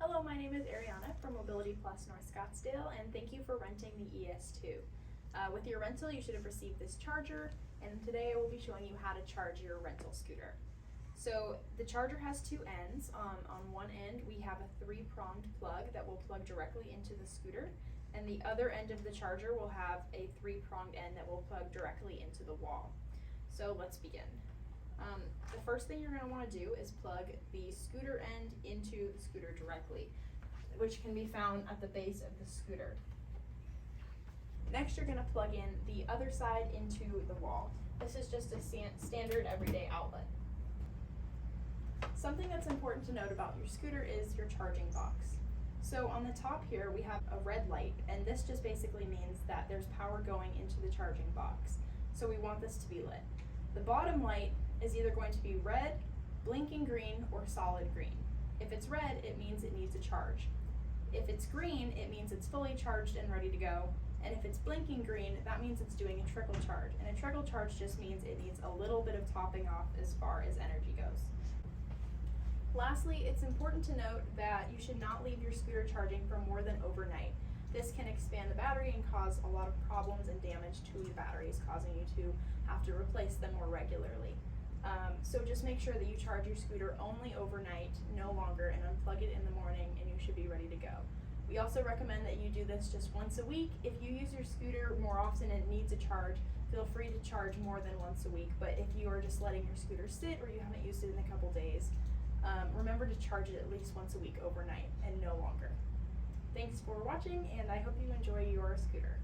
Hello, my name is Ariana from Mobility Plus North Scottsdale, and thank you for renting the ES2. With your rental, you should have received this charger, and today I will be showing you how to charge your rental scooter. So the charger has two ends. On one end, we have a three-pronged plug that will plug directly into the scooter, and the other end of the charger will have a three-pronged end that will plug directly into the wall. So let's begin. The first thing you're going to want to do is plug the scooter end into the scooter directly, which can be found at the base of the scooter. Next, you're going to plug in the other side into the wall. This is just a standard everyday outlet. Something that's important to note about your scooter is your charging box. So on the top here we have a red light, and this just basically means that there's power going into the charging box. So we want this to be lit. The bottom light is either going to be red, blinking green, or solid green. If it's red, it means it needs a charge. If it's green, it means it's fully charged and ready to go. And if it's blinking green, that means it's doing a trickle charge. And a trickle charge just means it needs a little bit of topping off as far as energy goes. Lastly, it's important to note that you should not leave your scooter charging for more than overnight. This can expand the battery and cause a lot of problems and damage to the batteries, causing you to have to replace them more regularly. So just make sure that you charge your scooter only overnight, no longer, and unplug it in the morning, and you should be ready to go. We also recommend that you do this just once a week. If you use your scooter more often and it needs a charge, feel free to charge more than once a week. But if you are just letting your scooter sit or you haven't used it in a couple days, remember to charge it at least once a week overnight and no longer. Thanks for watching, and I hope you enjoy your scooter.